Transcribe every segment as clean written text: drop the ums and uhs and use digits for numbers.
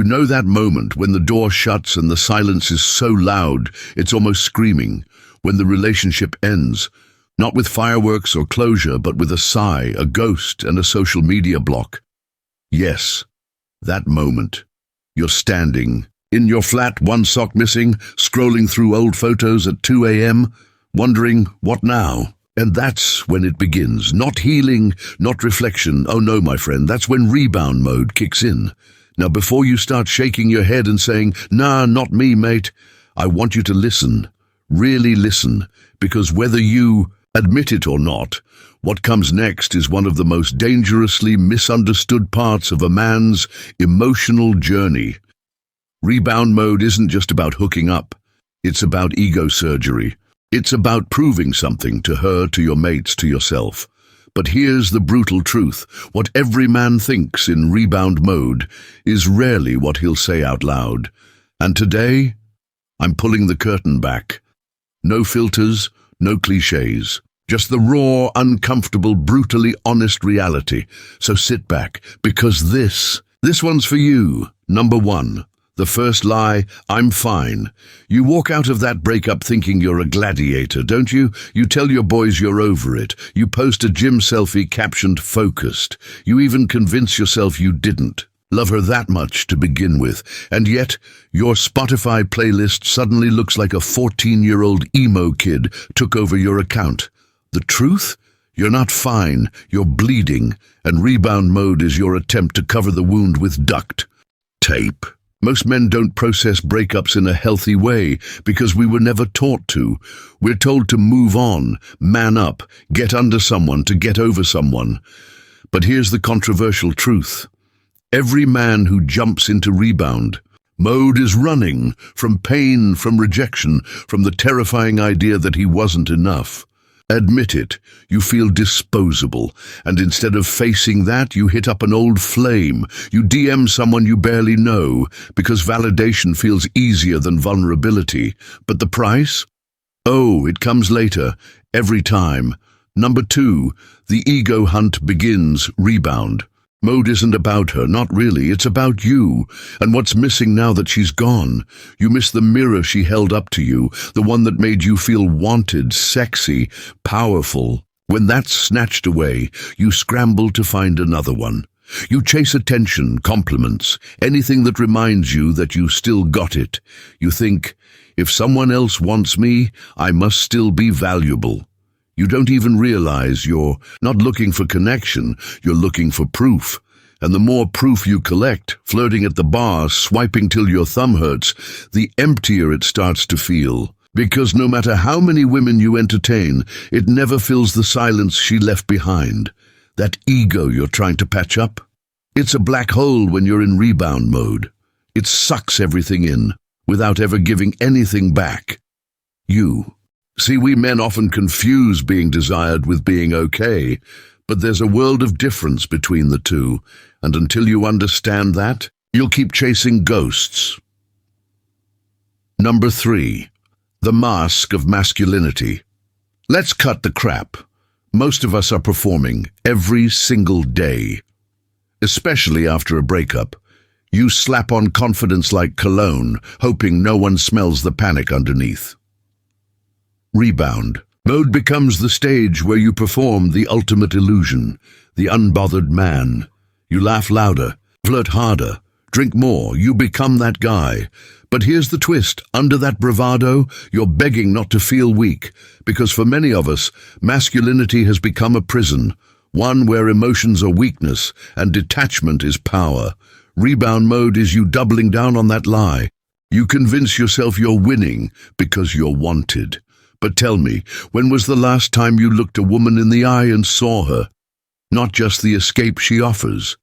know that moment when the door shuts and the silence is so loud, it's almost screaming, when the relationship ends, not with fireworks or closure, but with a sigh, a ghost, and a social media block. Yes, that moment. You're standing, in your flat, one sock missing, scrolling through old photos at 2 a.m., wondering, what now? And that's when it begins. Not healing, not reflection. Oh no, my friend, that's when rebound mode kicks in. Now, before you start shaking your head and saying, nah, not me, mate, I want you to listen. Really listen, because whether you admit it or not, what comes next is one of the most dangerously misunderstood parts of a man's emotional journey. Rebound mode isn't just about hooking up. It's about ego surgery. It's about proving something to her, to your mates, to yourself. But here's the brutal truth. What every man thinks in rebound mode is rarely what he'll say out loud. And today, I'm pulling the curtain back. No filters, no cliches. Just the raw, uncomfortable, brutally honest reality. So sit back, because this one's for you. Number 1. The first lie, I'm fine. You walk out of that breakup thinking you're a gladiator, don't you? You tell your boys you're over it. You post a gym selfie captioned focused. You even convince yourself you didn't love her that much to begin with. And yet, your Spotify playlist suddenly looks like a 14-year-old emo kid took over your account. The truth? You're not fine, you're bleeding, and rebound mode is your attempt to cover the wound with duct tape. Most men don't process breakups in a healthy way because we were never taught to. We're told to move on, man up, get under someone, to get over someone. But here's the controversial truth. Every man who jumps into rebound mode is running from pain, from rejection, from the terrifying idea that he wasn't enough. Admit it, you feel disposable, and instead of facing that, you hit up an old flame. You DM someone you barely know, because validation feels easier than vulnerability. But the price? Oh, it comes later, every time. Number 2, the ego hunt begins. Rebound mode isn't about her, not really, it's about you. And what's missing now that she's gone? You miss the mirror she held up to you, the one that made you feel wanted, sexy, powerful. When that's snatched away, you scramble to find another one. You chase attention, compliments, anything that reminds you that you still got it. You think, if someone else wants me, I must still be valuable. You don't even realize you're not looking for connection, you're looking for proof. And the more proof you collect, flirting at the bar, swiping till your thumb hurts, the emptier it starts to feel. Because no matter how many women you entertain, it never fills the silence she left behind. That ego you're trying to patch up. It's a black hole when you're in rebound mode. It sucks everything in, without ever giving anything back. You. See, we men often confuse being desired with being okay, but there's a world of difference between the two, and until you understand that, you'll keep chasing ghosts. Number 3. The mask of masculinity. Let's cut the crap. Most of us are performing every single day. Especially after a breakup. You slap on confidence like cologne, hoping no one smells the panic underneath. Rebound mode becomes the stage where you perform the ultimate illusion, the unbothered man. You laugh louder, flirt harder, drink more, you become that guy. But here's the twist, under that bravado, you're begging not to feel weak, because for many of us, masculinity has become a prison, one where emotions are weakness and detachment is power. Rebound mode is you doubling down on that lie. You convince yourself you're winning because you're wanted. But tell me, when was the last time you looked a woman in the eye and saw her? Not just the escape she offers.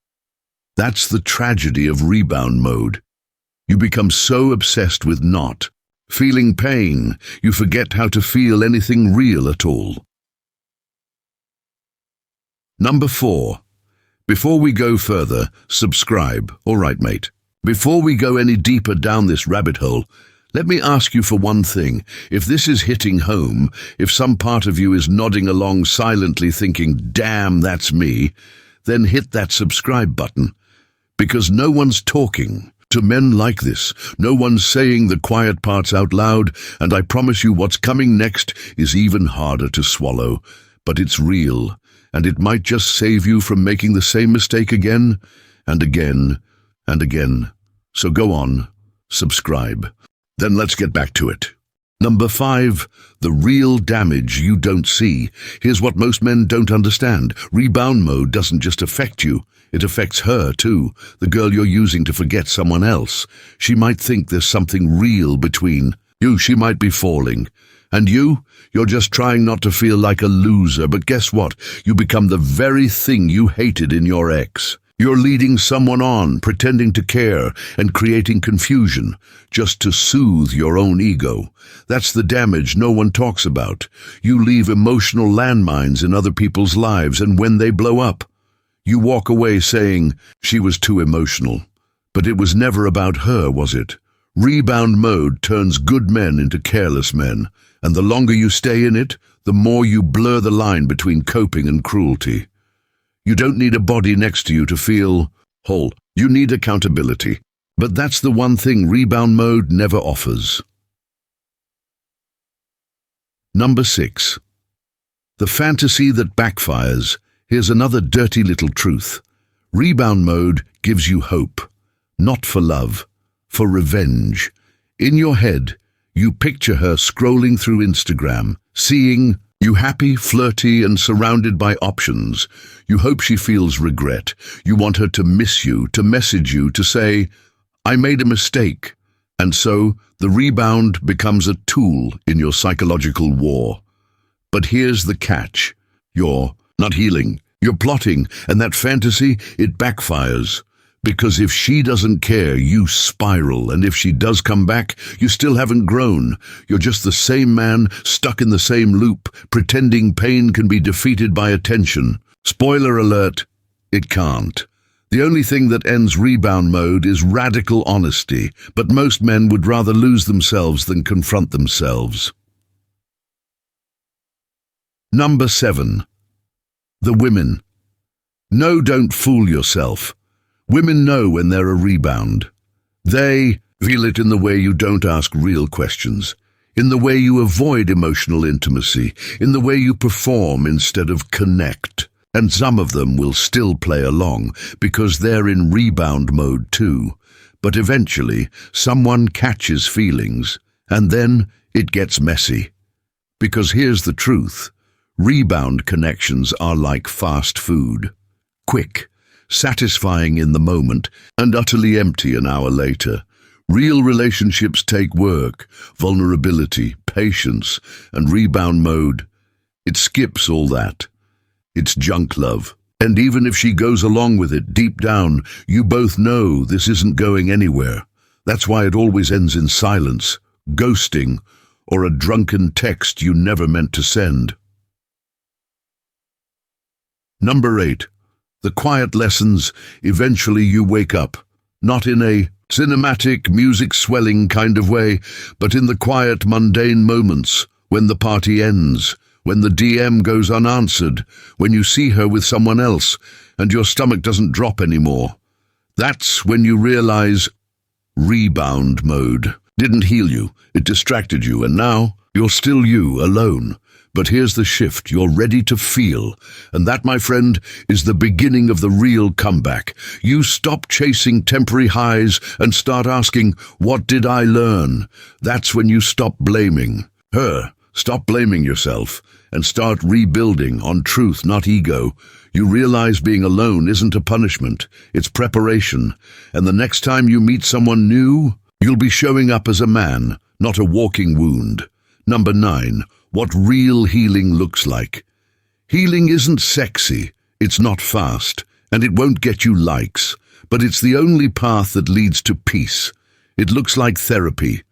That's the tragedy of rebound mode. You become so obsessed with not feeling pain, you forget how to feel anything real at all. Number 4. Before we go further, subscribe. All right, mate. Before we go any deeper down this rabbit hole, let me ask you for one thing. If this is hitting home, if some part of you is nodding along silently thinking, damn, that's me, then hit that subscribe button. Because no one's talking To men like this, no one's saying the quiet parts out loud, and I promise you what's coming next is even harder to swallow. But it's real, and it might just save you from making the same mistake again and again and again. So go on, subscribe. Then let's get back to it. Number 5, the real damage you don't see. Here's what most men don't understand. Rebound mode doesn't just affect you, it affects her too, the girl you're using to forget someone else. She might think there's something real between you. She might be falling. And you're just trying not to feel like a loser, but guess what? You become the very thing you hated in your ex. You're leading someone on, pretending to care, and creating confusion, just to soothe your own ego. That's the damage no one talks about. You leave emotional landmines in other people's lives, and when they blow up, you walk away saying, she was too emotional. But it was never about her, was it? Rebound mode turns good men into careless men, and the longer you stay in it, the more you blur the line between coping and cruelty. You don't need a body next to you to feel whole. You need accountability. But that's the one thing rebound mode never offers. Number 6. The fantasy that backfires. Here's another dirty little truth. Rebound mode gives you hope. Not for love, for revenge. In your head, you picture her scrolling through Instagram, seeing you happy, flirty, and surrounded by options. You hope she feels regret. You want her to miss you, to message you, to say, I made a mistake. And so, the rebound becomes a tool in your psychological war. But here's the catch. You're not healing. You're plotting, and that fantasy, it backfires. Because if she doesn't care, you spiral, and if she does come back, you still haven't grown. You're just the same man, stuck in the same loop, pretending pain can be defeated by attention. Spoiler alert, it can't. The only thing that ends rebound mode is radical honesty, but most men would rather lose themselves than confront themselves. Number 7. The women. No, don't fool yourself. Women know when they're a rebound. They feel it in the way you don't ask real questions, in the way you avoid emotional intimacy, in the way you perform instead of connect. And some of them will still play along because they're in rebound mode too. But eventually, someone catches feelings, and then it gets messy. Because here's the truth. Rebound connections are like fast food. Quick, satisfying in the moment, and utterly empty an hour later. Real relationships take work, vulnerability, patience, and rebound mode. It skips all that. It's junk love. And even if she goes along with it, deep down, you both know this isn't going anywhere. That's why it always ends in silence, ghosting, or a drunken text you never meant to send. Number 8. The quiet lessons. Eventually you wake up, not in a cinematic, music-swelling kind of way, but in the quiet, mundane moments, when the party ends, when the DM goes unanswered, when you see her with someone else, and your stomach doesn't drop anymore. That's when you realize rebound mode didn't heal you, it distracted you, and now you're still you, alone. But here's the shift you're ready to feel, and that, my friend, is the beginning of the real comeback. You stop chasing temporary highs and start asking, what did I learn? That's when you stop blaming her, stop blaming yourself, and start rebuilding on truth, not ego. You realize being alone isn't a punishment, it's preparation, and the next time you meet someone new, you'll be showing up as a man, not a walking wound. Number 9. What real healing looks like. Healing isn't sexy, it's not fast, and it won't get you likes, but it's the only path that leads to peace. It looks like therapy,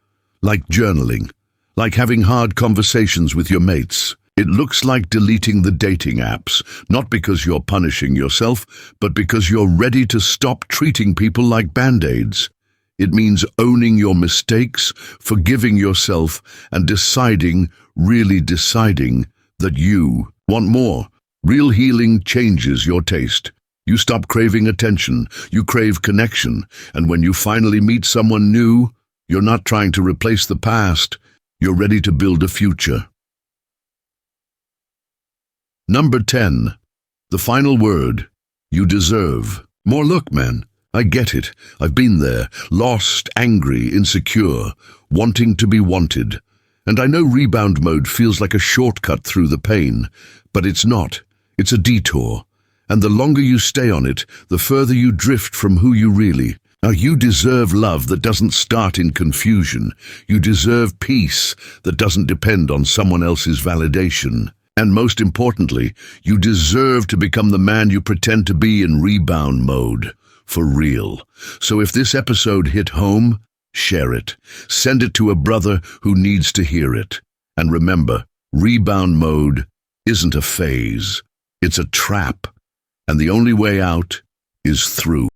like journaling, like having hard conversations with your mates. It looks like deleting the dating apps, not because you're punishing yourself, but because you're ready to stop treating people like band-aids. It means owning your mistakes, forgiving yourself, and really deciding that you want more. Real healing changes your taste. You stop craving attention, you crave connection, and when you finally meet someone new, you're not trying to replace the past, you're ready to build a future. Number 10. The final word. You deserve more. Look, man, I get it. I've been there, lost, angry, insecure, wanting to be wanted. And I know rebound mode feels like a shortcut through the pain, but it's not. It's a detour. And the longer you stay on it, the further you drift from who you really are. You deserve love that doesn't start in confusion. You deserve peace that doesn't depend on someone else's validation. And most importantly, you deserve to become the man you pretend to be in rebound mode. For real. So if this episode hit home, share it. Send it to a brother who needs to hear it. And remember, rebound mode isn't a phase. It's a trap. And the only way out is through.